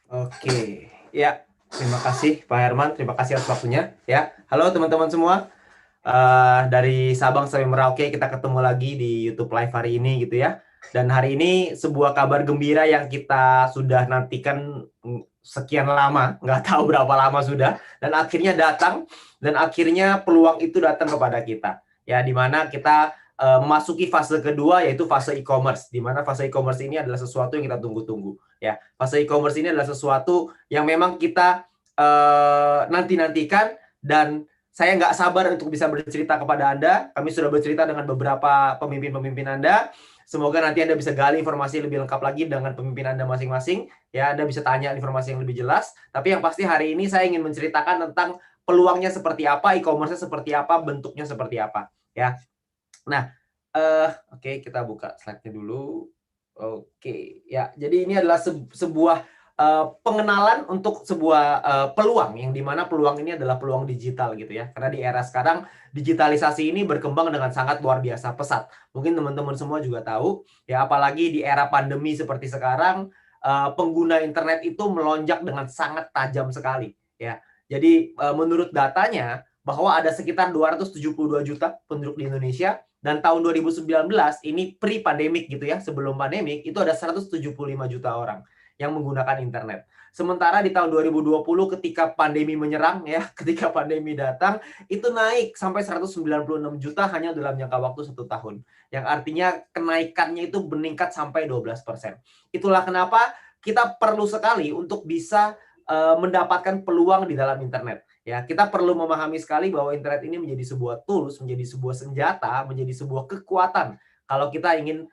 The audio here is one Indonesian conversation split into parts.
Oke, ya, terima kasih Pak Herman, terima kasih atas waktunya. Ya, halo teman-teman semua. Dari Sabang sampai Merauke kita ketemu lagi di YouTube Live hari ini gitu ya. Dan hari ini sebuah kabar gembira yang kita sudah nantikan sekian lama, nggak tahu berapa lama sudah, dan akhirnya datang, dan akhirnya peluang itu datang kepada kita. Ya, di mana kita memasuki fase kedua yaitu fase e-commerce, di mana fase e-commerce ini adalah sesuatu yang kita tunggu-tunggu. Ya, fase e-commerce ini adalah sesuatu yang memang kita nanti-nantikan, dan saya nggak sabar untuk bisa bercerita kepada Anda. Kami sudah bercerita dengan beberapa pemimpin-pemimpin Anda. Semoga nanti Anda bisa gali informasi lebih lengkap lagi dengan pemimpin Anda masing-masing. Ya, Anda bisa tanya informasi yang lebih jelas. Tapi yang pasti hari ini saya ingin menceritakan tentang peluangnya seperti apa, e-commerce-nya seperti apa, bentuknya seperti apa. Ya, nah, oke, kita buka slide-nya dulu. Oke, ya. Jadi ini adalah sebuah pengenalan untuk sebuah peluang, yang dimana peluang ini adalah peluang digital gitu ya. Karena di era sekarang digitalisasi ini berkembang dengan sangat luar biasa pesat. Mungkin teman-teman semua juga tahu ya, apalagi di era pandemi seperti sekarang, pengguna internet itu melonjak dengan sangat tajam sekali ya. Jadi menurut datanya bahwa ada sekitar 272 juta penduduk di Indonesia, dan tahun 2019 ini pre-pandemic gitu ya, sebelum pandemik itu ada 175 juta orang yang menggunakan internet. Sementara di tahun 2020 ketika pandemi menyerang ya, ketika pandemi datang, itu naik sampai 196 juta hanya dalam jangka waktu 1 tahun. Yang artinya kenaikannya itu meningkat sampai 12%. Itulah kenapa kita perlu sekali untuk bisa mendapatkan peluang di dalam internet. Ya, kita perlu memahami sekali bahwa internet ini menjadi sebuah tools, menjadi sebuah senjata, menjadi sebuah kekuatan kalau kita ingin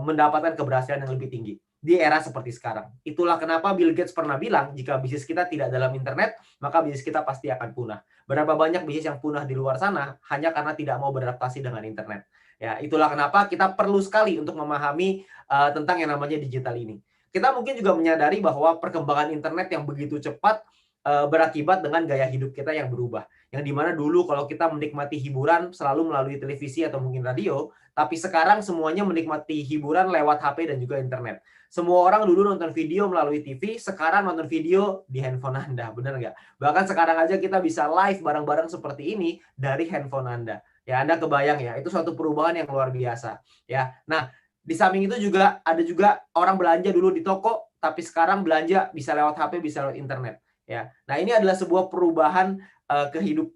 mendapatkan keberhasilan yang lebih tinggi di era seperti sekarang. Itulah kenapa Bill Gates pernah bilang, jika bisnis kita tidak dalam internet, maka bisnis kita pasti akan punah. Berapa banyak bisnis yang punah di luar sana hanya karena tidak mau beradaptasi dengan internet. Ya, itulah kenapa kita perlu sekali untuk memahami tentang yang namanya digital ini. Kita mungkin juga menyadari bahwa perkembangan internet yang begitu cepat berakibat dengan gaya hidup kita yang berubah. Yang dimana dulu kalau kita menikmati hiburan selalu melalui televisi atau mungkin radio, tapi sekarang semuanya menikmati hiburan lewat HP dan juga internet. Semua orang dulu nonton video melalui TV, sekarang nonton video di handphone Anda, benar nggak? Bahkan sekarang aja kita bisa live bareng-bareng seperti ini dari handphone Anda. Ya, Anda kebayang ya, itu suatu perubahan yang luar biasa. Ya, nah, di samping itu juga ada juga orang belanja dulu di toko, tapi sekarang belanja bisa lewat HP, bisa lewat internet. Ya, nah ini adalah sebuah perubahan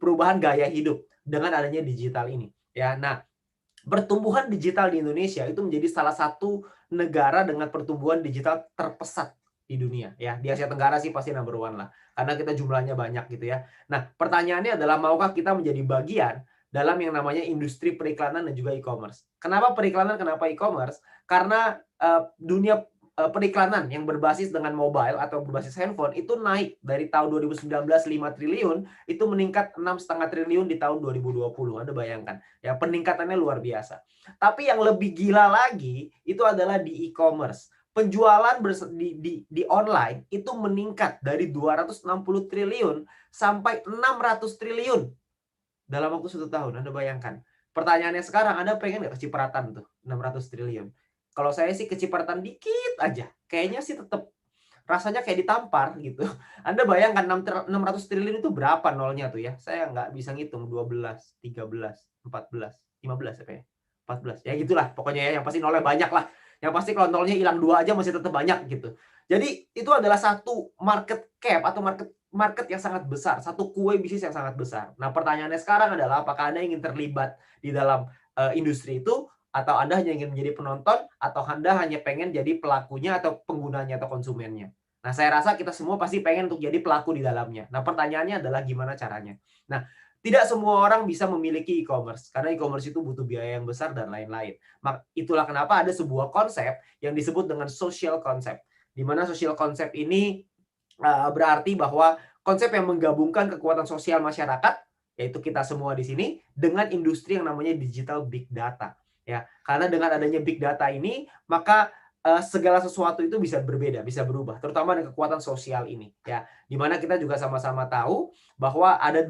perubahan gaya hidup dengan adanya digital ini. Ya, nah pertumbuhan digital di Indonesia itu menjadi salah satu negara dengan pertumbuhan digital terpesat di dunia. Ya, di Asia Tenggara sih pasti number one lah, karena kita jumlahnya banyak gitu ya. Nah, pertanyaannya adalah maukah kita menjadi bagian dalam yang namanya industri periklanan dan juga e-commerce. Kenapa periklanan, kenapa e-commerce? Karena dunia periklanan yang berbasis dengan mobile atau berbasis handphone itu naik dari tahun 2019 5 triliun itu meningkat 6,5 triliun di tahun 2020. Anda bayangkan ya, peningkatannya luar biasa. Tapi yang lebih gila lagi itu adalah di e-commerce. Penjualan di online itu meningkat dari 260 triliun sampai 600 triliun dalam waktu 1 tahun. Anda bayangkan. Pertanyaannya sekarang, Anda pengen nggak kecipratan tuh 600 triliun? Kalau saya sih kecipratan dikit aja. Kayaknya sih tetap rasanya kayak ditampar gitu. Anda bayangkan 600 triliun itu berapa nolnya tuh ya? Saya nggak bisa ngitung, 12, 13, 14, 15 apa ya? 14. Ya gitulah pokoknya ya, yang pasti nolnya banyak lah. Yang pasti kalau nolnya hilang 2 aja masih tetap banyak gitu. Jadi itu adalah satu market cap atau market market yang sangat besar, satu kue bisnis yang sangat besar. Nah, pertanyaannya sekarang adalah apakah Anda ingin terlibat di dalam industri itu, atau Anda hanya ingin menjadi penonton, atau Anda hanya pengen jadi pelakunya atau penggunanya atau konsumennya. Nah, saya rasa kita semua pasti pengen untuk jadi pelaku di dalamnya. Nah, pertanyaannya adalah gimana caranya. Nah, tidak semua orang bisa memiliki e-commerce, karena e-commerce itu butuh biaya yang besar dan lain-lain. Itulah kenapa ada sebuah konsep yang disebut dengan social concept, di mana social concept ini berarti bahwa konsep yang menggabungkan kekuatan sosial masyarakat, yaitu kita semua di sini, dengan industri yang namanya digital big data. Ya, karena dengan adanya big data ini, maka segala sesuatu itu bisa berbeda, bisa berubah, terutama dengan kekuatan sosial ini. Ya, dimana kita juga sama-sama tahu bahwa ada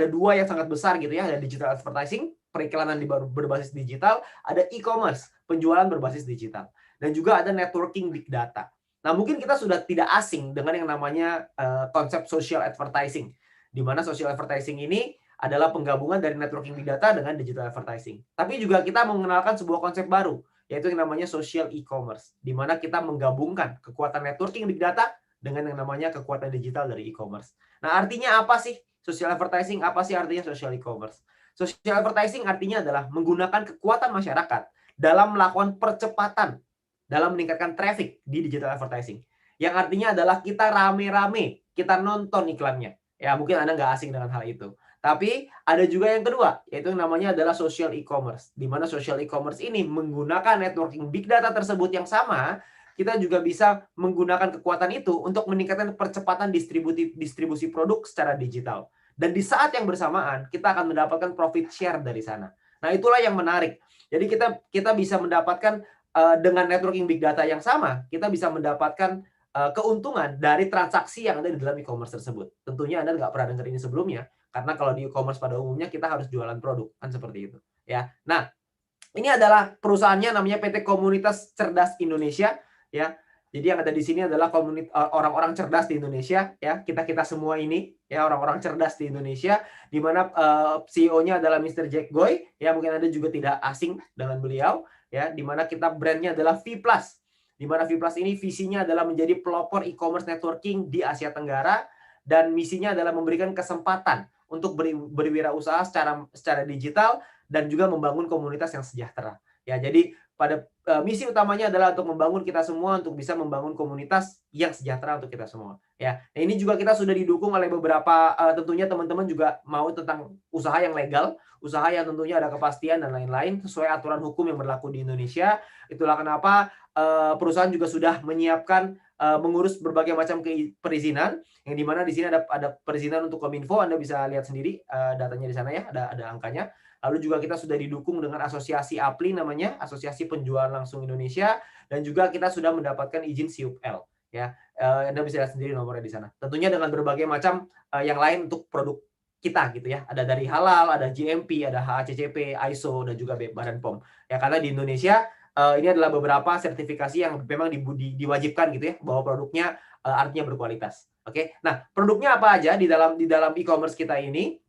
dua yang sangat besar gitu ya, ada digital advertising, periklanan berbasis digital, ada e-commerce, penjualan berbasis digital, dan juga ada networking big data. Nah, mungkin kita sudah tidak asing dengan yang namanya konsep social advertising, di mana social advertising ini adalah penggabungan dari networking big data dengan digital advertising. Tapi juga kita mengenalkan sebuah konsep baru, yaitu yang namanya social e-commerce, di mana kita menggabungkan kekuatan networking big data dengan yang namanya kekuatan digital dari e-commerce. Nah, artinya apa sih social advertising? Apa sih artinya social e-commerce? Social advertising artinya adalah menggunakan kekuatan masyarakat dalam melakukan percepatan dalam meningkatkan traffic di digital advertising. Yang artinya adalah kita rame-rame, kita nonton iklannya. Ya, mungkin Anda nggak asing dengan hal itu. Tapi ada juga yang kedua, yaitu yang namanya adalah social e-commerce. Di mana social e-commerce ini menggunakan networking big data tersebut yang sama, kita juga bisa menggunakan kekuatan itu untuk meningkatkan percepatan distribusi produk secara digital. Dan di saat yang bersamaan, kita akan mendapatkan profit share dari sana. Nah, itulah yang menarik. Jadi kita bisa mendapatkan dengan networking big data yang sama, kita bisa mendapatkan keuntungan dari transaksi yang ada di dalam e-commerce tersebut. Tentunya Anda nggak pernah dengar ini sebelumnya, karena kalau di e-commerce pada umumnya kita harus jualan produk, kan seperti itu. Ya, nah ini adalah perusahaannya namanya PT Komunitas Cerdas Indonesia, ya. Jadi yang ada di sini adalah orang-orang cerdas di Indonesia, ya. Kita semua ini, ya orang-orang cerdas di Indonesia, di mana CEO-nya adalah Mr. Jack Goy, ya mungkin Anda juga tidak asing dengan beliau, ya. Di mana kita brandnya adalah V+. Di mana V+ ini visinya adalah menjadi pelopor e-commerce networking di Asia Tenggara dan misinya adalah memberikan kesempatan untuk berwirausaha secara digital dan juga membangun komunitas yang sejahtera. Ya, jadi pada misi utamanya adalah untuk membangun kita semua untuk bisa membangun komunitas yang sejahtera untuk kita semua. Ya, nah ini juga kita sudah didukung oleh beberapa tentunya teman-teman juga mau tentang usaha yang legal, usaha yang tentunya ada kepastian dan lain-lain sesuai aturan hukum yang berlaku di Indonesia. Itulah kenapa perusahaan juga sudah menyiapkan mengurus berbagai macam perizinan yang dimana di sini ada perizinan untuk Kominfo. Anda bisa lihat sendiri datanya di sana ya, ada angkanya. Lalu juga kita sudah didukung dengan asosiasi APLI namanya, Asosiasi Penjualan Langsung Indonesia, dan juga kita sudah mendapatkan izin SIUP-L. Ya, Anda bisa lihat sendiri nomornya di sana. Tentunya dengan berbagai macam yang lain untuk produk kita gitu ya. Ada dari halal, ada GMP, ada HACCP, ISO, dan juga Badan POM. Ya, karena di Indonesia ini adalah beberapa sertifikasi yang memang diwajibkan gitu ya, bahwa produknya artinya berkualitas. Oke. Nah, produknya apa aja di dalam e-commerce kita ini?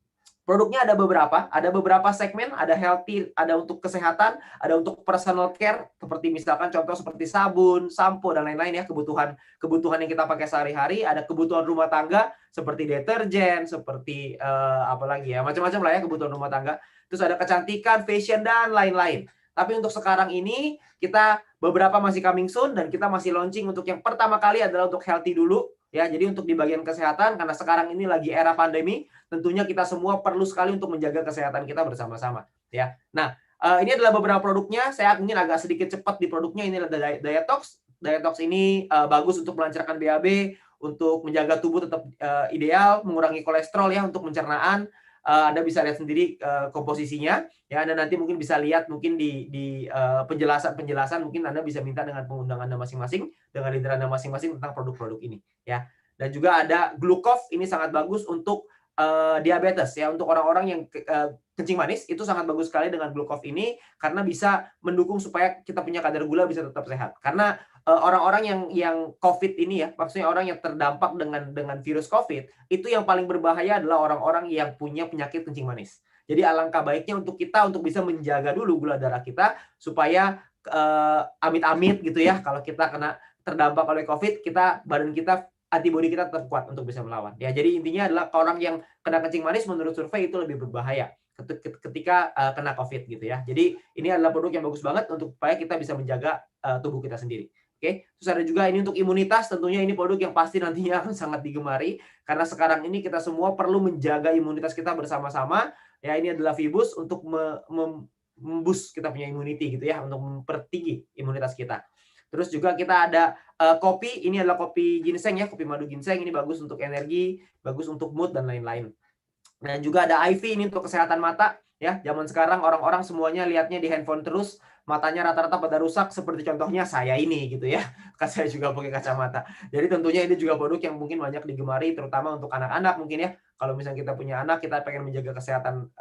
Produknya ada beberapa segmen, ada healthy, ada untuk kesehatan, ada untuk personal care, seperti misalkan contoh seperti sabun, sampo, dan lain-lain ya, kebutuhan yang kita pakai sehari-hari, ada kebutuhan rumah tangga, seperti deterjen, seperti apa lagi ya, macam-macam lah ya kebutuhan rumah tangga. Terus ada kecantikan, fashion, dan lain-lain. Tapi untuk sekarang ini, kita beberapa masih coming soon, dan kita masih launching untuk yang pertama kali adalah untuk healthy dulu, ya, jadi untuk di bagian kesehatan, karena sekarang ini lagi era pandemi, tentunya kita semua perlu sekali untuk menjaga kesehatan kita bersama-sama, ya. Nah, ini adalah beberapa produknya. Saya mungkin agak sedikit cepat di produknya. Ini adalah Dietox. Dietox ini bagus untuk melancarkan BAB, untuk menjaga tubuh tetap ideal, mengurangi kolesterol ya untuk pencernaan. Anda bisa lihat sendiri komposisinya, ya. Anda nanti mungkin bisa lihat mungkin di penjelasan mungkin Anda bisa minta dengan pengundang Anda masing-masing, dengan leader Anda masing-masing tentang produk-produk ini, ya. Dan juga ada Glucov, ini sangat bagus untuk diabetes ya, untuk orang-orang yang kencing manis itu sangat bagus sekali dengan Glucov ini karena bisa mendukung supaya kita punya kadar gula bisa tetap sehat. Karena orang-orang yang COVID ini ya, maksudnya orang yang terdampak dengan virus COVID, itu yang paling berbahaya adalah orang-orang yang punya penyakit kencing manis. Jadi alangkah baiknya untuk kita untuk bisa menjaga dulu gula darah kita supaya amit-amit gitu ya, kalau kita terdampak oleh COVID, badan kita antibodi kita tetap kuat untuk bisa melawan. Ya, jadi intinya adalah orang yang kena kencing manis menurut survei itu lebih berbahaya ketika kena COVID gitu ya. Jadi ini adalah produk yang bagus banget untuk supaya kita bisa menjaga tubuh kita sendiri. Oke, terus ada juga ini untuk imunitas. Tentunya ini produk yang pasti nantinya akan sangat digemari karena sekarang ini kita semua perlu menjaga imunitas kita bersama-sama. Ya, ini adalah Vibus untuk memboost kita punya immunity gitu ya, untuk mempertinggi imunitas kita. Terus juga kita ada kopi, ini adalah kopi ginseng ya, kopi madu ginseng, ini bagus untuk energi, bagus untuk mood dan lain-lain. Dan juga ada IV, ini untuk kesehatan mata ya. Zaman sekarang orang-orang semuanya lihatnya di handphone terus, matanya rata-rata pada rusak seperti contohnya saya ini gitu ya. Kan saya juga pakai kacamata. Jadi tentunya ini juga produk yang mungkin banyak digemari terutama untuk anak-anak mungkin ya. Kalau misalnya kita punya anak, kita pengen menjaga kesehatan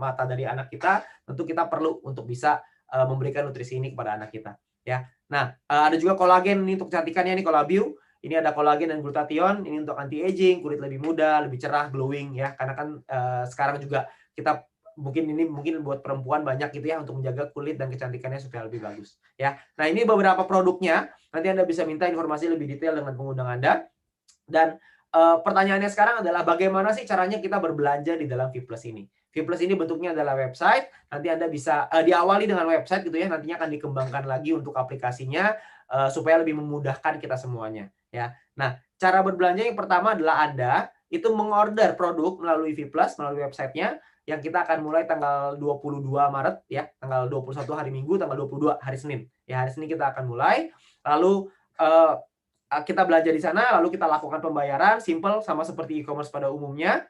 mata dari anak kita, tentu kita perlu untuk bisa memberikan nutrisi ini kepada anak kita ya. Nah, ada juga kolagen ini untuk kecantikannya, ini Colabio. Ini ada kolagen dan glutathione, ini untuk anti aging, kulit lebih muda, lebih cerah, glowing ya. Karena kan sekarang juga kita mungkin buat perempuan banyak gitu ya untuk menjaga kulit dan kecantikannya supaya lebih bagus ya. Nah, ini beberapa produknya. Nanti Anda bisa minta informasi lebih detail dengan pengundang Anda. Dan pertanyaannya sekarang adalah bagaimana sih caranya kita berbelanja di dalam Vplus ini? Vplus ini bentuknya adalah website. Nanti Anda bisa diawali dengan website gitu ya. Nantinya akan dikembangkan lagi untuk aplikasinya supaya lebih memudahkan kita semuanya ya. Nah, cara berbelanja yang pertama adalah Anda itu mengorder produk melalui Vplus, melalui websitenya yang kita akan mulai tanggal 22 Maret ya, tanggal 21 hari Minggu, tanggal 22 hari Senin. Ya, hari Senin kita akan mulai. Lalu kita belanja di sana, lalu kita lakukan pembayaran, simple sama seperti e-commerce pada umumnya.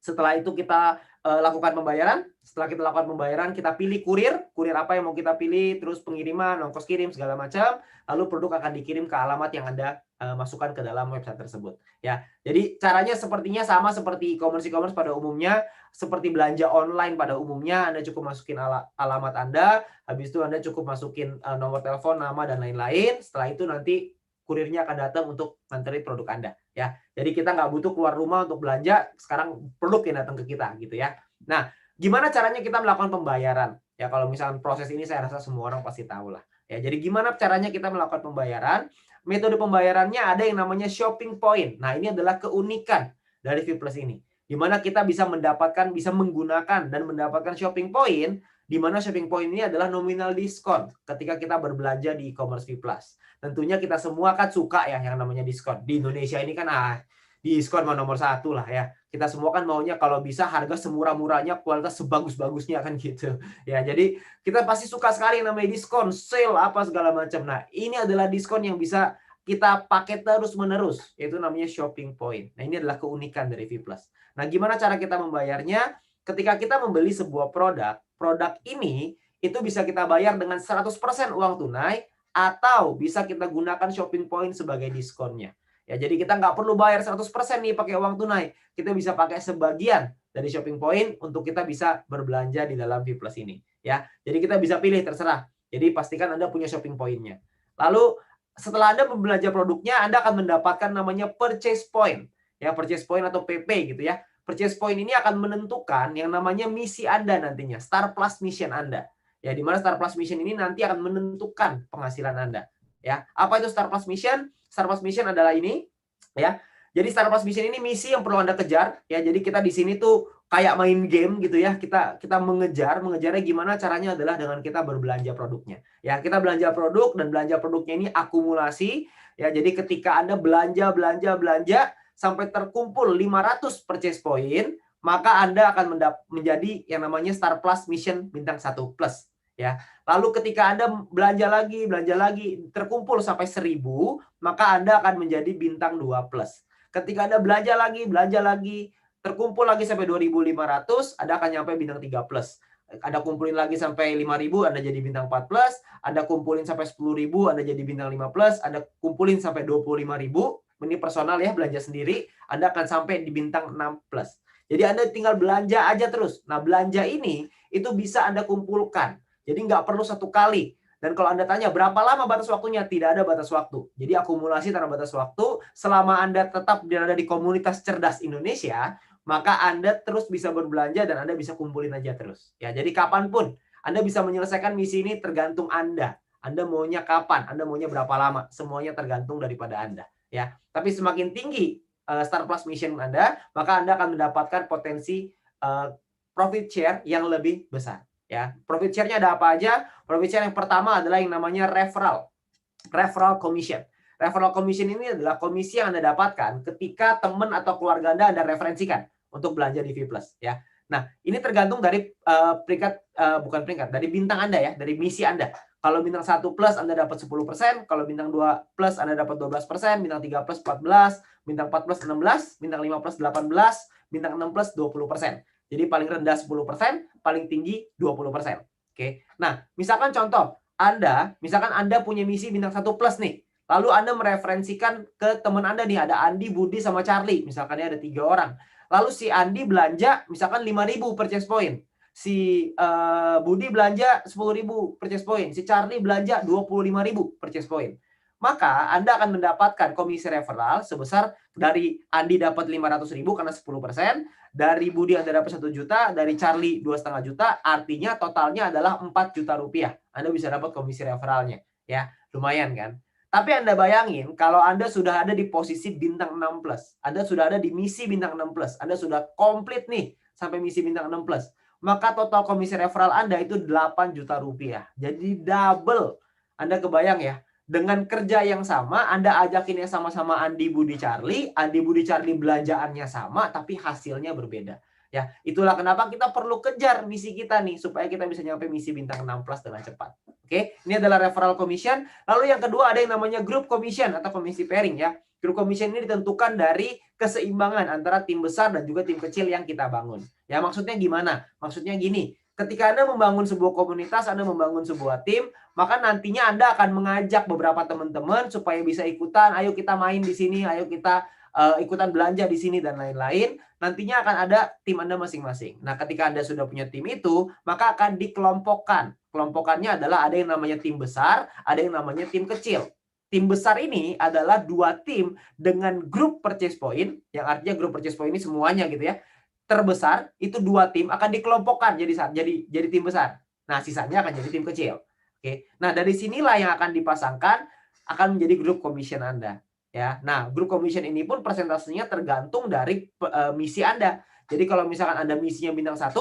Setelah itu kita lakukan pembayaran. Setelah kita lakukan pembayaran, kita pilih kurir apa yang mau kita pilih, terus pengiriman, ongkos kirim segala macam. Lalu produk akan dikirim ke alamat yang Anda masukkan ke dalam website tersebut. Ya, jadi caranya sepertinya sama seperti e-commerce pada umumnya, seperti belanja online pada umumnya. Anda cukup masukin alamat Anda, habis itu Anda cukup masukin nomor telepon, nama dan lain-lain. Setelah itu nanti kurirnya akan datang untuk nganterin produk Anda ya. Jadi kita nggak butuh keluar rumah untuk belanja, sekarang produk yang datang ke kita gitu ya. Nah, gimana caranya kita melakukan pembayaran? Ya kalau misalnya proses ini saya rasa semua orang pasti tahu lah. Ya, jadi gimana caranya kita melakukan pembayaran? Metode pembayarannya ada yang namanya shopping point. Nah, ini adalah keunikan dari Vplus ini. Di mana kita bisa menggunakan dan mendapatkan shopping point, di mana shopping point ini adalah nominal diskon ketika kita berbelanja di e-commerce Vplus. Tentunya kita semua kan suka ya yang namanya diskon. Di Indonesia ini kan diskon nomor satu lah ya. Kita semua kan maunya kalau bisa harga semurah-murahnya, kualitas sebagus-bagusnya kan gitu. Ya, jadi kita pasti suka sekali yang namanya diskon, sale apa segala macam. Nah, ini adalah diskon yang bisa kita pakai terus-menerus, yaitu namanya shopping point. Nah, ini adalah keunikan dari Vplus. Nah, gimana cara kita membayarnya? Ketika kita membeli sebuah produk ini itu bisa kita bayar dengan 100% uang tunai atau bisa kita gunakan shopping point sebagai diskonnya. Ya, jadi kita nggak perlu bayar 100% nih pakai uang tunai. Kita bisa pakai sebagian dari shopping point untuk kita bisa berbelanja di dalam Vplus ini. Ya, jadi kita bisa pilih terserah. Jadi pastikan Anda punya shopping point-nya. Lalu setelah Anda membelanja produknya, Anda akan mendapatkan namanya purchase point. Ya, purchase point atau PP gitu ya. Purchase point ini akan menentukan yang namanya misi Anda nantinya, Star Plus Mission Anda. Ya, di mana Star Plus Mission ini nanti akan menentukan penghasilan Anda. Ya, apa itu Star Plus Mission? Star Plus Mission adalah ini, ya. Jadi Star Plus Mission ini misi yang perlu Anda kejar, ya. Jadi kita di sini tuh kayak main game gitu ya. Kita mengejarnya gimana caranya adalah dengan kita berbelanja produknya. Ya, kita belanja produk dan belanja produknya ini akumulasi, ya. Jadi ketika Anda belanja sampai terkumpul 500 purchase point, maka Anda akan menjadi yang namanya Star Plus Mission bintang 1 plus ya. Lalu ketika Anda belanja lagi terkumpul sampai 1000, maka Anda akan menjadi bintang 2 plus. Ketika Anda belanja lagi terkumpul lagi sampai 2500, Anda akan nyampe bintang 3 plus. Anda kumpulin lagi sampai 5000, Anda jadi bintang 4 plus. Anda kumpulin sampai 10.000, Anda jadi bintang 5 plus. Anda kumpulin sampai 25.000, ini personal ya, belanja sendiri, Anda akan sampai di bintang 6 plus. Jadi Anda tinggal belanja aja terus. Nah, belanja ini itu bisa Anda kumpulkan. Jadi nggak perlu satu kali. Dan kalau Anda tanya berapa lama batas waktunya, tidak ada batas waktu. Jadi akumulasi tanpa batas waktu, selama Anda tetap berada di komunitas cerdas Indonesia, maka Anda terus bisa berbelanja dan Anda bisa kumpulin aja terus. Ya, jadi kapanpun Anda bisa menyelesaikan misi ini tergantung Anda. Anda maunya kapan, Anda maunya berapa lama, semuanya tergantung daripada Anda. Ya, tapi semakin tinggi Star Plus Mission Anda, maka Anda akan mendapatkan potensi profit share yang lebih besar. Ya, profit share-nya ada apa aja? Profit share yang pertama adalah yang namanya referral commission. Referral commission ini adalah komisi yang Anda dapatkan ketika teman atau keluarga Anda referensikan untuk belanja di Vplus. Ya, nah ini tergantung dari dari bintang Anda ya, dari misi Anda. Kalau bintang 1 plus Anda dapat 10%, kalau bintang 2 plus Anda dapat 12%, bintang 3 plus 14%, bintang 4 plus 16%, bintang 5 plus 18%, bintang 6 plus 20%. Jadi paling rendah 10%, paling tinggi 20%. Oke. Nah, misalkan contoh, misalkan Anda punya misi bintang 1 plus nih. Lalu Anda mereferensikan ke teman Anda nih, ada Andi, Budi, sama Charlie. Misalkan ada 3 orang. Lalu si Andi belanja misalkan 5.000 purchase point. si Budi belanja 10.000 purchase point, si Charlie belanja 25.000 purchase point. Maka Anda akan mendapatkan komisi referral sebesar dari Andi dapat 500.000 karena 10%, dari Budi Anda dapat 1 juta, dari Charlie 2,5 juta, artinya totalnya adalah 4 juta rupiah. Anda bisa dapat komisi referralnya, ya. Lumayan kan? Tapi Anda bayangin kalau Anda sudah ada di posisi bintang 6+, Anda sudah ada di misi bintang 6+, Anda sudah komplit nih sampai misi bintang 6+, maka total komisi referral Anda itu 8 juta rupiah. Jadi double. Anda kebayang ya? Dengan kerja yang sama, Anda ajakin yang sama-sama Andi Budi Charlie belanjaannya sama, tapi hasilnya berbeda. Ya, itulah kenapa kita perlu kejar misi kita nih, supaya kita bisa nyampe misi bintang 6+ dengan cepat. Oke, ini adalah referral commission. Lalu yang kedua ada yang namanya group commission atau komisi pairing ya. Group commission ini ditentukan dari keseimbangan antara tim besar dan juga tim kecil yang kita bangun. Ya, maksudnya gimana? Maksudnya gini, ketika Anda membangun sebuah komunitas, Anda membangun sebuah tim, maka nantinya Anda akan mengajak beberapa teman-teman supaya bisa ikutan, ayo kita main di sini, ayo kita ikutan belanja di sini dan lain-lain. Nantinya akan ada tim Anda masing-masing. Nah, ketika Anda sudah punya tim itu, maka akan dikelompokkan. Kelompokannya adalah ada yang namanya tim besar, ada yang namanya tim kecil. Tim besar ini adalah 2 tim dengan grup purchase point, yang artinya grup purchase point ini semuanya gitu ya. Terbesar itu 2 tim akan dikelompokkan jadi tim besar. Nah, sisanya akan jadi tim kecil. Oke. Nah, dari sinilah yang akan dipasangkan akan menjadi grup commission Anda, ya. Nah, grup commission ini pun persentasenya tergantung dari misi Anda. Jadi kalau misalkan Anda misinya bintang 1,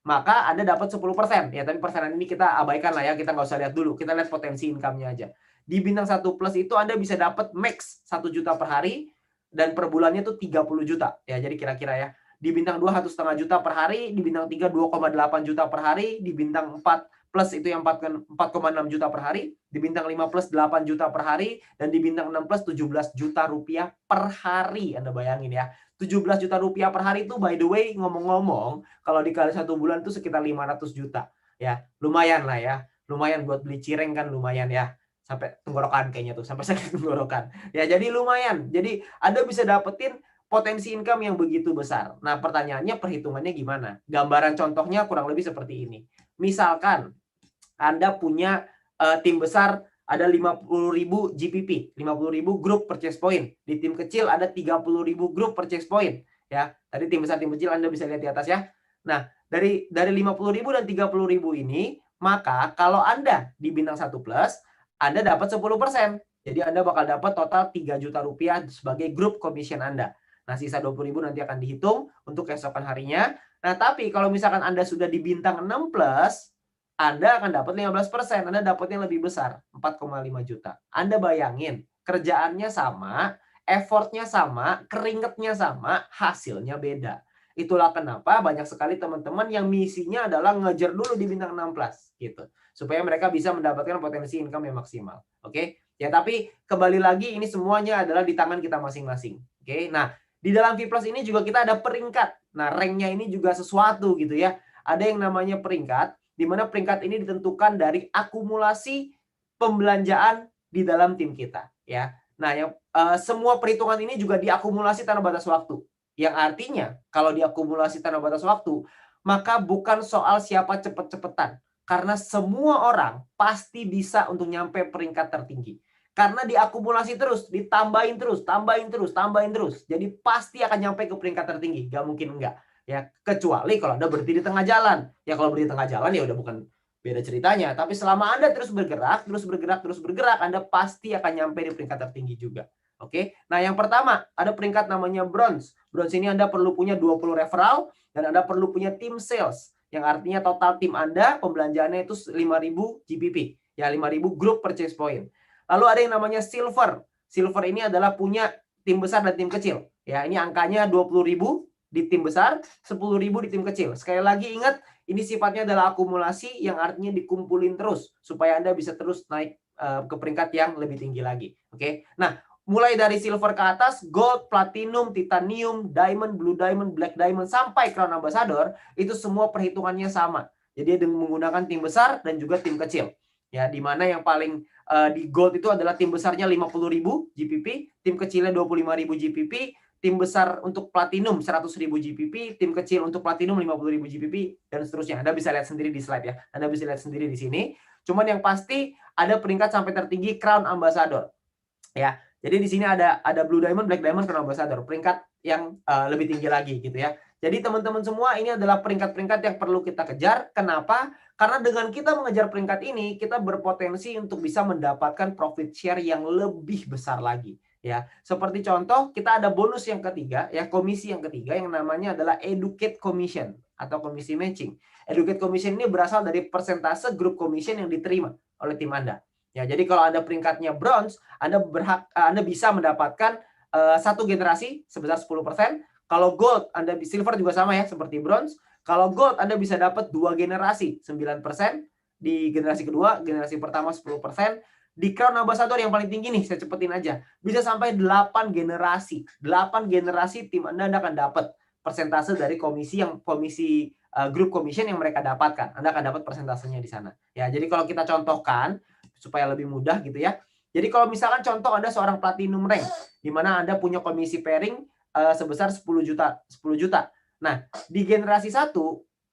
maka Anda dapat 10%. Ya, tapi persenan ini kita abaikan lah ya, kita nggak usah lihat dulu. Kita lihat potensi income-nya aja. Di bintang 1+ itu Anda bisa dapat max 1 juta per hari dan per bulannya tuh 30 juta. Ya, jadi kira-kira ya. Di bintang 2 1,5 juta per hari, di bintang 3 2,8 juta per hari, di bintang 4+ itu yang 4,6 juta per hari, di bintang 5+ 8 juta per hari, dan di bintang 6+ 17 juta rupiah per hari. Anda bayangin ya, 17 juta rupiah per hari itu by the way, ngomong-ngomong, kalau dikali 1 bulan itu sekitar 500 juta. Ya, lumayan lah ya. Lumayan buat beli cireng kan lumayan ya. Sampai tenggorokan kayaknya tuh, sampai sakit tenggorokan. Ya, jadi lumayan. Jadi Anda bisa dapetin potensi income yang begitu besar. Nah, pertanyaannya perhitungannya gimana? Gambaran contohnya kurang lebih seperti ini. Misalkan Anda punya tim besar ada 50.000 GPP, 50.000 grup purchase point. Di tim kecil ada 30.000 grup purchase point. Ya, tadi tim besar, tim kecil Anda bisa lihat di atas ya. Nah, dari 50.000 dan 30.000 ini, maka kalau Anda di bintang 1+, Anda dapat 10%. Jadi Anda bakal dapat total 3 juta rupiah sebagai grup commission Anda. Nah, sisa 20.000 nanti akan dihitung untuk keesokan harinya. Nah, tapi kalau misalkan Anda sudah di bintang 6+, Anda akan dapat 15%. Anda dapatnya lebih besar, 4,5 juta. Anda bayangin, kerjaannya sama, effortnya sama, keringetnya sama, hasilnya beda. Itulah kenapa banyak sekali teman-teman yang misinya adalah ngejar dulu di bintang 6+, gitu. Supaya mereka bisa mendapatkan potensi income yang maksimal. Oke? Ya, tapi kembali lagi ini semuanya adalah di tangan kita masing-masing. Oke? Nah, di dalam V+ ini juga kita ada peringkat. Nah, ranknya ini juga sesuatu gitu ya. Ada yang namanya peringkat, di mana peringkat ini ditentukan dari akumulasi pembelanjaan di dalam tim kita, ya. Nah, yang semua perhitungan ini juga diakumulasi tanpa batas waktu. Yang artinya kalau diakumulasi tanpa batas waktu, maka bukan soal siapa cepet-cepetan, karena semua orang pasti bisa untuk nyampe peringkat tertinggi. Karena diakumulasi terus, ditambahin terus, tambahin terus, tambahin terus. Jadi pasti akan nyampe ke peringkat tertinggi, gak mungkin enggak. Ya, kecuali kalau Anda berhenti di tengah jalan. Ya, kalau berhenti di tengah jalan ya udah bukan beda ceritanya. Tapi selama Anda terus bergerak, Anda pasti akan nyampe di peringkat tertinggi juga. Oke. Nah, yang pertama, ada peringkat namanya bronze. Bronze ini Anda perlu punya 20 referral dan Anda perlu punya tim sales. Yang artinya total tim Anda pembelanjaannya itu 5.000 GPP. Ya, 5.000 group purchase point. Lalu ada yang namanya silver. Silver ini adalah punya tim besar dan tim kecil. Ya, ini angkanya 20.000 di tim besar, 10.000 di tim kecil. Sekali lagi ingat, ini sifatnya adalah akumulasi yang artinya dikumpulin terus supaya Anda bisa terus naik ke peringkat yang lebih tinggi lagi. Oke. Nah, mulai dari silver ke atas, gold, platinum, titanium, diamond, blue diamond, black diamond sampai crown ambassador, itu semua perhitungannya sama. Jadi dengan menggunakan tim besar dan juga tim kecil. Ya, di mana yang paling di gold itu adalah tim besarnya 50.000 GPP, tim kecilnya 25.000 GPP, tim besar untuk platinum 100.000 GPP, tim kecil untuk platinum 50.000 GPP, dan seterusnya. Anda bisa lihat sendiri di slide ya. Anda bisa lihat sendiri di sini. Cuman yang pasti ada peringkat sampai tertinggi Crown Ambassador. Ya. Jadi di sini ada Blue Diamond, Black Diamond, Crown Ambassador. Peringkat yang lebih tinggi lagi gitu ya. Jadi teman-teman semua, ini adalah peringkat-peringkat yang perlu kita kejar. Kenapa? Karena dengan kita mengejar peringkat ini, kita berpotensi untuk bisa mendapatkan profit share yang lebih besar lagi. Ya, seperti contoh, kita ada bonus yang ketiga, ya, komisi yang ketiga yang namanya adalah Educate Commission atau komisi matching. Educate Commission ini berasal dari persentase grup commission yang diterima oleh tim Anda. Ya, jadi kalau Anda peringkatnya bronze, Anda bisa mendapatkan satu generasi sebesar 10%. Kalau gold, silver juga sama ya, seperti bronze. Kalau gold, Anda bisa dapat 2 generasi, 9%. Di generasi kedua, generasi pertama 10%. Di Crown Ambassador yang paling tinggi nih, saya cepetin aja. Bisa sampai 8 generasi. 8 generasi tim Anda akan dapat persentase dari komisi grup commission yang mereka dapatkan. Anda akan dapat persentasenya di sana. Ya, jadi kalau kita contohkan supaya lebih mudah gitu ya. Jadi kalau misalkan contoh Anda seorang platinum rank, di mana Anda punya komisi pairing sebesar 10 juta. Nah, di generasi 1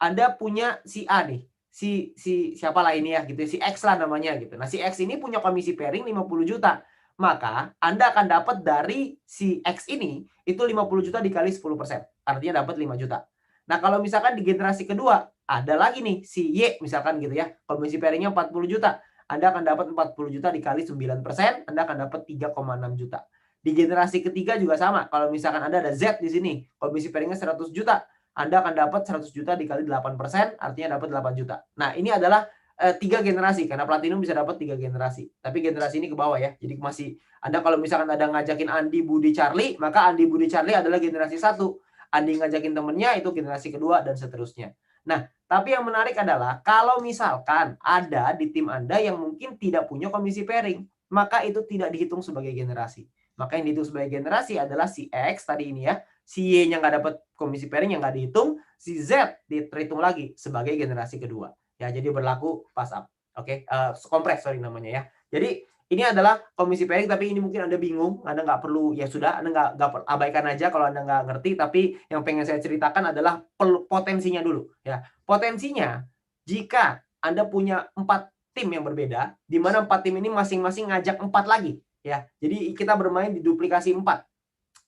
Anda punya si A nih. Si siapa lah ini ya gitu, si X lah namanya gitu. Nah, si X ini punya komisi pairing 50 juta. Maka Anda akan dapat dari si X ini itu 50 juta dikali 10%. Artinya dapat 5 juta. Nah, kalau misalkan di generasi kedua ada lagi nih si Y misalkan gitu ya. Komisi pairingnya 40 juta. Anda akan dapat 40 juta dikali 9%, Anda akan dapat 3,6 juta. Di generasi ketiga juga sama. Kalau misalkan Anda ada Z di sini, komisi pairingnya 100 juta. Anda akan dapat 100 juta dikali 8%, artinya dapat 8 juta. Nah, ini adalah 3 generasi, karena platinum bisa dapat 3 generasi. Tapi generasi ini ke bawah ya. Jadi masih, Anda kalau misalkan ada ngajakin Andi, Budi, Charlie, maka Andi, Budi, Charlie adalah generasi 1. Andi ngajakin temennya, itu generasi kedua, dan seterusnya. Nah, tapi yang menarik adalah, kalau misalkan ada di tim Anda yang mungkin tidak punya komisi pairing, maka itu tidak dihitung sebagai generasi. Maka yang dihitung sebagai generasi adalah si X tadi ini ya. Si Y-nya nggak dapat komisi pairing yang nggak dihitung, si Z dihitung lagi sebagai generasi kedua. Ya, jadi berlaku pass up. Oke, kompres namanya ya. Jadi ini adalah komisi pairing, tapi ini mungkin Anda bingung, Anda nggak perlu, ya sudah, Anda nggak abaikan aja kalau Anda nggak ngerti. Tapi yang pengen saya ceritakan adalah potensinya dulu. Ya, potensinya jika Anda punya 4 tim yang berbeda, di mana 4 tim ini masing-masing ngajak 4 lagi. Ya, jadi kita bermain di duplikasi 4.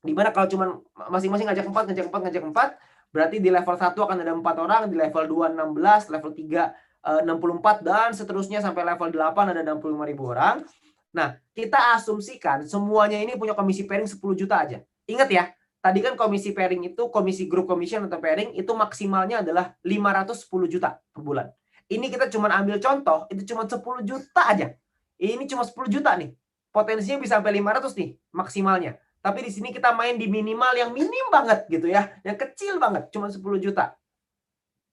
Dimana kalau cuma masing-masing ngajak 4, berarti di level 1 akan ada 4 orang, di level 2 16, level 3 64, dan seterusnya sampai level 8 ada 65.000 orang. Nah, kita asumsikan semuanya ini punya komisi pairing 10 juta aja. Ingat ya, tadi kan komisi pairing itu, komisi group commission atau pairing itu maksimalnya adalah 510 juta per bulan. Ini kita cuma ambil contoh, itu cuma 10 juta aja. Ini cuma 10 juta nih. Potensinya bisa sampai 500 nih maksimalnya. Tapi di sini kita main di minimal yang minim banget gitu ya. Yang kecil banget, cuma 10 juta.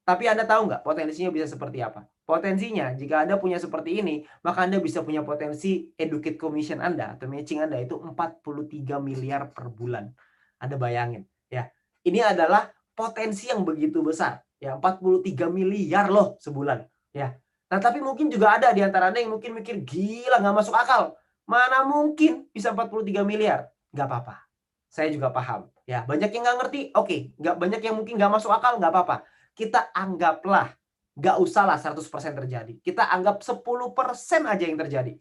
Tapi Anda tahu nggak potensinya bisa seperti apa? Potensinya, jika Anda punya seperti ini, maka Anda bisa punya potensi educate commission Anda atau matching Anda itu 43 miliar per bulan. Anda bayangin ya. Ini adalah potensi yang begitu besar. Ya, 43 miliar loh sebulan. Ya. Nah, tapi mungkin juga ada di antara Anda yang mungkin mikir, gila nggak masuk akal. Mana mungkin bisa 43 miliar? Nggak apa-apa. Saya juga paham. Ya, banyak yang nggak ngerti, oke. Banyak yang mungkin nggak masuk akal, nggak apa-apa. Kita anggaplah, nggak usahlah 100% terjadi. Kita anggap 10% aja yang terjadi.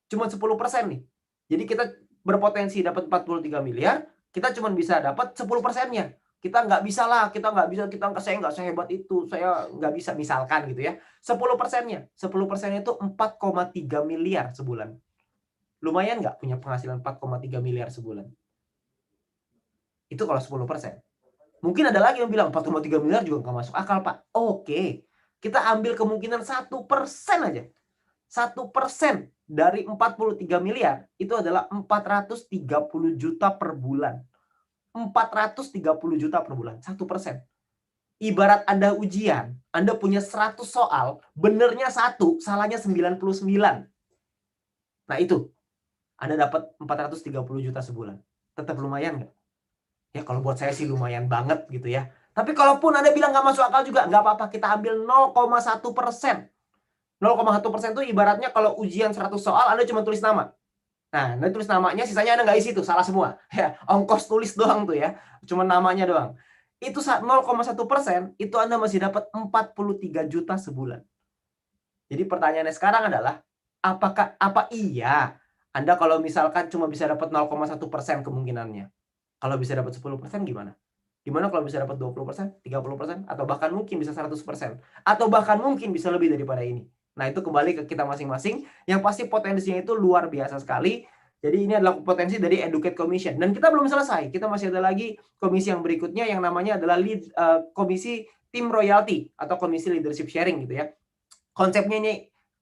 Cuma 10% nih. Jadi kita berpotensi dapat 43 miliar, kita cuma bisa dapat 10%-nya. Kita nggak bisa lah, saya nggak sehebat itu, saya nggak bisa, misalkan gitu ya. 10%-nya. 10%-nya itu 4,3 miliar sebulan. Lumayan nggak punya penghasilan 4,3 miliar sebulan? Itu kalau 10%. Mungkin ada lagi yang bilang 4,3 miliar juga nggak masuk akal, Pak. Oke, kita ambil kemungkinan 1% aja. 1% dari 43 miliar itu adalah 430 juta per bulan. 430 juta per bulan, 1%. Ibarat Anda ujian, Anda punya 100 soal, benernya 1, salahnya 99. Nah itu, Anda dapat 430 juta sebulan. Tetap lumayan nggak? Ya kalau buat saya sih lumayan banget gitu ya. Tapi kalaupun Anda bilang nggak masuk akal juga, nggak apa-apa. Kita ambil 0,1%. 0,1% itu ibaratnya kalau ujian 100 soal, Anda cuma tulis nama. Nah, nanti tulis namanya, sisanya Anda nggak isi tuh, salah semua. Ya, ongkos tulis doang tuh ya, cuma namanya doang. Itu 0,1%, itu Anda masih dapat 43 juta sebulan. Jadi pertanyaannya sekarang adalah, apa iya Anda kalau misalkan cuma bisa dapat 0,1% kemungkinannya? Kalau bisa dapat 10% gimana? Gimana kalau bisa dapat 20%, 30%, atau bahkan mungkin bisa 100%, atau bahkan mungkin bisa lebih daripada ini. Nah, itu kembali ke kita masing-masing, yang pasti potensinya itu luar biasa sekali. Jadi ini adalah potensi dari Educate Commission. Dan kita belum selesai, kita masih ada lagi komisi yang berikutnya yang namanya adalah komisi Team Royalty atau komisi Leadership Sharing gitu ya. Konsepnya ini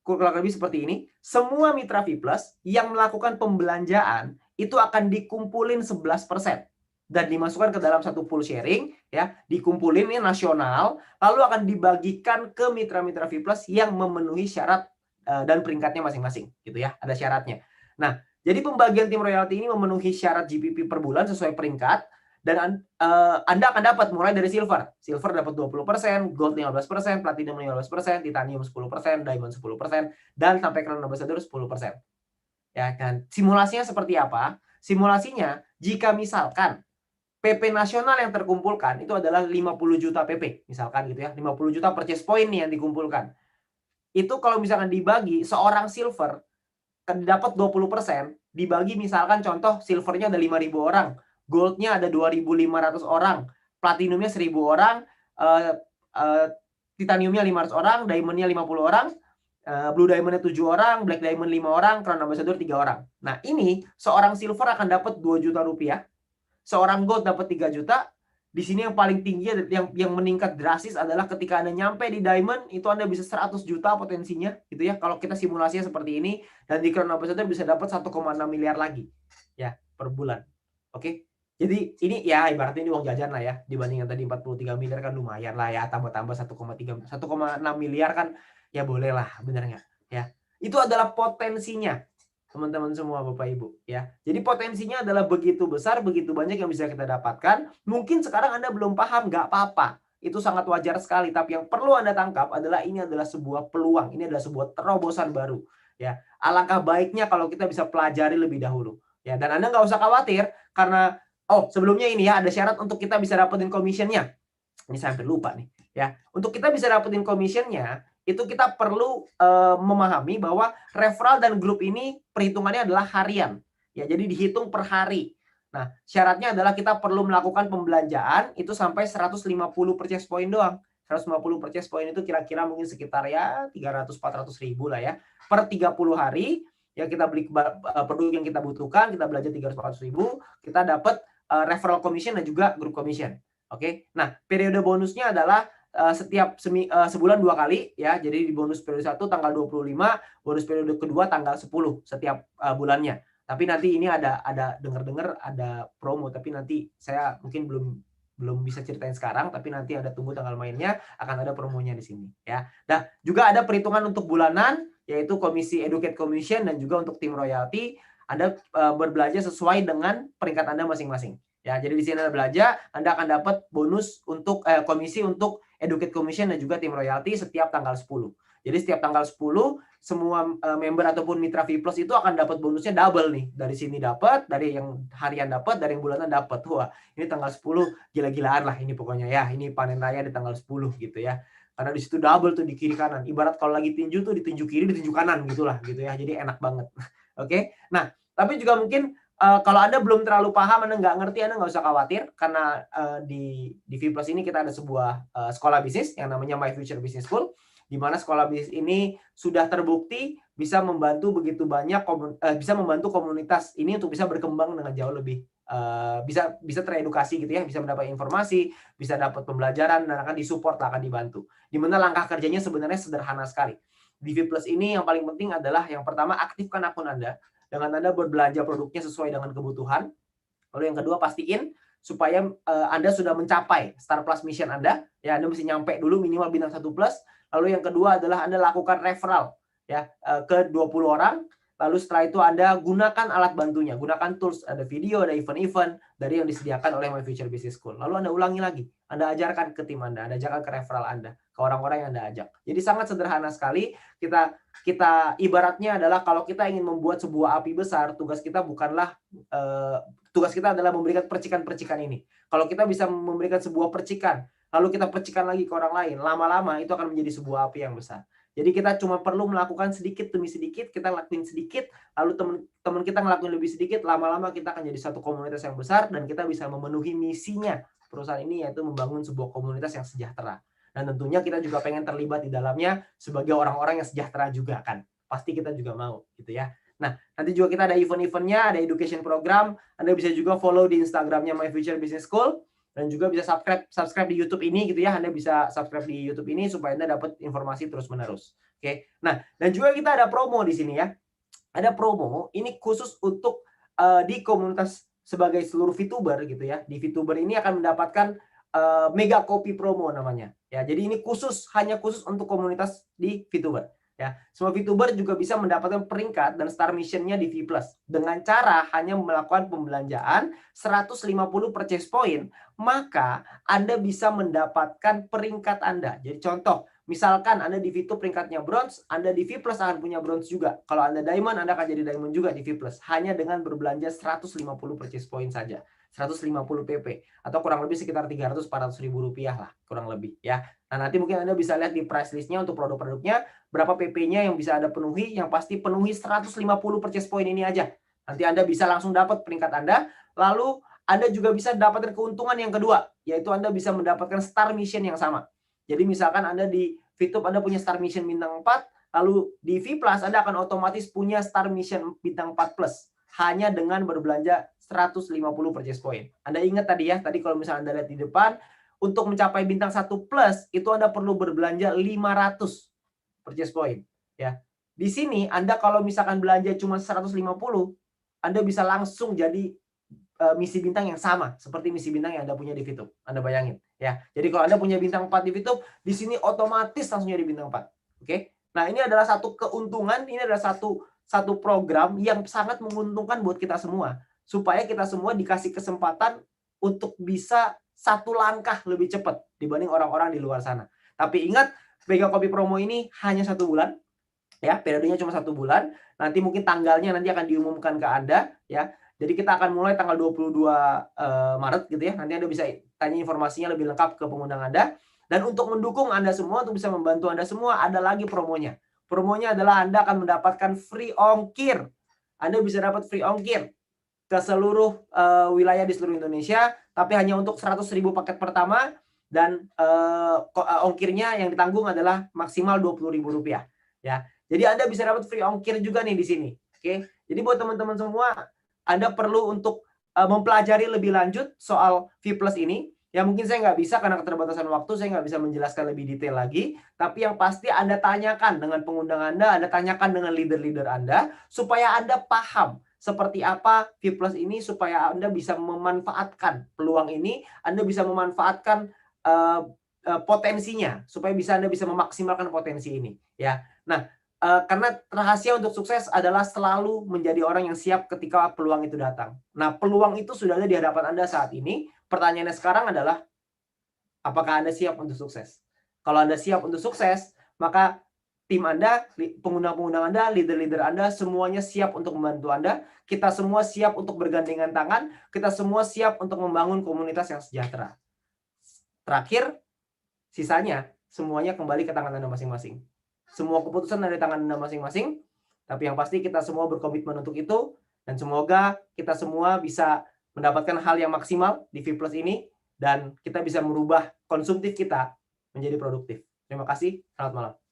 kurang lebih seperti ini. Semua mitra V+ yang melakukan pembelanjaan itu akan dikumpulin 11% dan dimasukkan ke dalam satu pool sharing ya, dikumpulin ini nasional, lalu akan dibagikan ke mitra-mitra V+ yang memenuhi syarat dan peringkatnya masing-masing gitu ya, ada syaratnya. Nah, jadi pembagian tim royalti ini memenuhi syarat GPP per bulan sesuai peringkat. Dan Anda akan dapat mulai dari silver. Silver dapat 20%, gold 15%, platinum 15%, titanium 10%, diamond 10%, dan sampai crown ambassador 10%. Ya kan? Simulasinya seperti apa? Simulasinya jika misalkan PP nasional yang terkumpulkan itu adalah 50 juta PP, misalkan gitu ya. 50 juta purchase point nih yang dikumpulkan. Itu kalau misalkan dibagi seorang silver dapat 20%, dibagi misalkan contoh silvernya ada 5.000 orang, goldnya ada 2.500 orang, platinumnya 1.000 orang, titaniumnya 500 orang, diamondnya 50 orang, blue diamondnya 7 orang, black diamond 5 orang, crown ambassador 3 orang. Nah, ini seorang silver akan dapat 2 juta rupiah, seorang gold dapat 3 juta. Di sini yang paling tinggi yang meningkat drastis adalah ketika Anda nyampe di diamond, itu Anda bisa 100 juta potensinya gitu ya. Kalau kita simulasinya seperti ini, dan di crown ambassador bisa dapat 1,6 miliar lagi ya per bulan. Oke. Jadi ini ya ibaratnya ini uang jajan lah ya, dibanding yang tadi 43 miliar kan lumayan lah ya, tambah-tambah 1,6 miliar kan ya boleh lah, bener nggak ya. Itu adalah potensinya teman-teman semua Bapak Ibu ya. Jadi potensinya adalah begitu besar, begitu banyak yang bisa kita dapatkan. Mungkin sekarang Anda belum paham, nggak apa-apa. Itu sangat wajar sekali, tapi yang perlu Anda tangkap adalah ini adalah sebuah peluang, ini adalah sebuah terobosan baru ya. Alangkah baiknya kalau kita bisa pelajari lebih dahulu ya, dan Anda nggak usah khawatir karena sebelumnya ini ya ada syarat untuk kita bisa dapetin commission-nya. Ini saya hampir lupa nih ya. Untuk kita bisa dapetin commission-nya, itu kita perlu memahami bahwa referral dan grup ini perhitungannya adalah harian. Ya, jadi dihitung per hari. Nah, syaratnya adalah kita perlu melakukan pembelanjaan itu sampai 150 purchase point doang. 150 purchase point itu kira-kira mungkin sekitar ya 300-400 ribu lah ya. Per 30 hari, ya kita beli produk yang kita butuhkan, kita belanja 300-400 ribu, kita dapat referral commission dan juga grup commission. Oke. Nah, periode bonusnya adalah setiap sebulan 2 kali ya. Jadi di bonus periode 1 tanggal 25, bonus periode kedua tanggal 10 setiap bulannya. Tapi nanti ini ada dengar-dengar ada promo, tapi nanti saya mungkin belum bisa ceritain sekarang, tapi nanti ada tunggu tanggal mainnya, akan ada promonya di sini ya. Nah, juga ada perhitungan untuk bulanan yaitu komisi Educate Commission dan juga untuk tim royalty. Anda berbelanja sesuai dengan peringkat Anda masing-masing. Ya, jadi di sini Anda belanja, Anda akan dapat bonus untuk komisi untuk Educate Commission dan juga tim royalty setiap tanggal 10. Jadi setiap tanggal 10 semua member ataupun mitra V+ itu akan dapat bonusnya double nih. Dari sini dapat, dari yang harian dapat, dari yang bulanan dapat. Wah, ini tanggal 10 gila-gilaan lah ini pokoknya ya. Ini panen raya di tanggal 10 gitu ya. Karena di situ double tuh di kiri kanan. Ibarat kalau lagi tinju tuh ditinju kiri, ditinju kanan gitulah gitu ya. Jadi enak banget. Oke. Nah, tapi juga mungkin kalau Anda belum terlalu paham, Anda nggak ngerti, Anda nggak usah khawatir karena di V+ ini kita ada sebuah sekolah bisnis yang namanya My Future Business School, di mana sekolah bisnis ini sudah terbukti bisa membantu begitu banyak bisa membantu komunitas ini untuk bisa berkembang dengan jauh lebih bisa teredukasi gitu ya, bisa mendapat informasi, bisa dapat pembelajaran dan akan disupport, akan dibantu. Di mana langkah kerjanya sebenarnya sederhana sekali. Di V+ ini yang paling penting adalah yang pertama aktifkan akun Anda dengan Anda berbelanja produknya sesuai dengan kebutuhan. Lalu yang kedua pastiin supaya Anda sudah mencapai Star Plus Mission Anda. Ya, Anda mesti nyampe dulu minimal bintang 1 plus. Lalu yang kedua adalah Anda lakukan referral ya ke 20 orang. lalu setelah itu Anda gunakan alat bantunya, gunakan tools, ada video, ada event-event dari yang disediakan oleh My Future Business School. Lalu Anda ulangi lagi, Anda ajarkan ke tim Anda ajarkan ke referral Anda, ke orang-orang yang Anda ajak. Jadi sangat sederhana sekali. Kita ibaratnya adalah kalau kita ingin membuat sebuah api besar, tugas kita adalah memberikan percikan-percikan ini. Kalau kita bisa memberikan sebuah percikan, lalu kita percikan lagi ke orang lain, lama-lama itu akan menjadi sebuah api yang besar. Jadi kita cuma perlu melakukan sedikit demi sedikit, kita lakuin sedikit, lalu teman-teman kita ngelakuin lebih sedikit, lama-lama kita akan jadi satu komunitas yang besar dan kita bisa memenuhi misinya perusahaan ini, yaitu membangun sebuah komunitas yang sejahtera. Dan tentunya kita juga pengen terlibat di dalamnya sebagai orang-orang yang sejahtera juga kan. Pasti kita juga mau gitu ya. Nah, nanti juga kita ada event-eventnya, ada education program. Anda bisa juga follow di Instagramnya My Future Business School. Dan juga bisa subscribe di YouTube ini gitu ya. Anda bisa subscribe di YouTube ini supaya Anda dapat informasi terus-menerus. Oke. Nah, dan juga kita ada promo di sini ya. Ada promo, ini khusus untuk di komunitas sebagai seluruh VTuber gitu ya. Di VTuber ini akan mendapatkan mega copy promo namanya. Ya, jadi ini hanya khusus untuk komunitas di VTuber. Ya, semua VTuber juga bisa mendapatkan peringkat dan star mission-nya di V+ dengan cara hanya melakukan pembelanjaan 150 purchase point, maka Anda bisa mendapatkan peringkat Anda. Jadi contoh, misalkan Anda di V2 peringkatnya bronze, Anda di V+ akan punya bronze juga. Kalau Anda diamond, Anda akan jadi diamond juga di V+. Hanya dengan berbelanja 150 purchase point saja. 150 PP atau kurang lebih sekitar 300-400 ribu rupiah lah kurang lebih ya. Nah, nanti mungkin Anda bisa lihat di price listnya untuk produk-produknya berapa PP-nya yang bisa Anda penuhi. Yang pasti penuhi 150 purchase point ini aja. Nanti Anda bisa langsung dapat peringkat Anda. Lalu Anda juga bisa dapatkan keuntungan yang kedua, yaitu Anda bisa mendapatkan star mission yang sama. Jadi misalkan Anda di VTube Anda punya star mission bintang 4, lalu di V+ Anda akan otomatis punya star mission bintang 4+. Hanya dengan berbelanja 150 purchase point. Anda ingat tadi ya, tadi kalau misalnya Anda lihat di depan, untuk mencapai bintang 1+, itu Anda perlu berbelanja 500 purchase point. Ya. Di sini, Anda kalau misalkan belanja cuma 150, Anda bisa langsung jadi misi bintang yang sama, seperti misi bintang yang Anda punya di VTube. Anda bayangin. Ya. Jadi kalau Anda punya bintang 4 di VTube, di sini otomatis langsung jadi bintang 4. Oke? Nah, ini adalah satu keuntungan, ini adalah satu program yang sangat menguntungkan buat kita semua. Supaya kita semua dikasih kesempatan untuk bisa satu langkah lebih cepat dibanding orang-orang di luar sana. Tapi ingat, mega copy promo ini hanya 1 bulan. Ya, periodenya cuma 1 bulan. Nanti mungkin tanggalnya nanti akan diumumkan ke Anda. Ya. Jadi kita akan mulai tanggal 22 Maret gitu ya. Nanti Anda bisa tanya informasinya lebih lengkap ke pengundang Anda. Dan untuk mendukung Anda semua, untuk bisa membantu Anda semua, ada lagi promonya. Promonya adalah Anda akan mendapatkan free ongkir. Anda bisa dapat free ongkir ke seluruh wilayah di seluruh Indonesia, tapi hanya untuk 100.000 paket pertama, dan ongkirnya yang ditanggung adalah maksimal Rp20.000 ya. Jadi Anda bisa dapat free ongkir juga nih di sini. Oke. Jadi buat teman-teman semua, Anda perlu untuk mempelajari lebih lanjut soal V+ ini. Ya mungkin saya nggak bisa karena keterbatasan waktu, saya nggak bisa menjelaskan lebih detail lagi. Tapi yang pasti Anda tanyakan dengan pengundang Anda tanyakan dengan leader-leader Anda, supaya Anda paham seperti apa V+ ini, supaya Anda bisa memanfaatkan peluang ini, Anda bisa memanfaatkan potensinya, supaya Anda bisa memaksimalkan potensi ini. Ya, nah karena rahasia untuk sukses adalah selalu menjadi orang yang siap ketika peluang itu datang. Nah, peluang itu sudah ada di hadapan Anda saat ini. Pertanyaannya sekarang adalah, apakah Anda siap untuk sukses? Kalau Anda siap untuk sukses, maka tim Anda, pengundang-pengundang Anda, leader-leader Anda, semuanya siap untuk membantu Anda. Kita semua siap untuk bergandengan tangan. Kita semua siap untuk membangun komunitas yang sejahtera. Terakhir, sisanya semuanya kembali ke tangan Anda masing-masing. Semua keputusan ada di tangan Anda masing-masing. Tapi yang pasti kita semua berkomitmen untuk itu. Dan semoga kita semua bisa mendapatkan hal yang maksimal di V+ ini. Dan kita bisa merubah konsumtif kita menjadi produktif. Terima kasih. Selamat malam.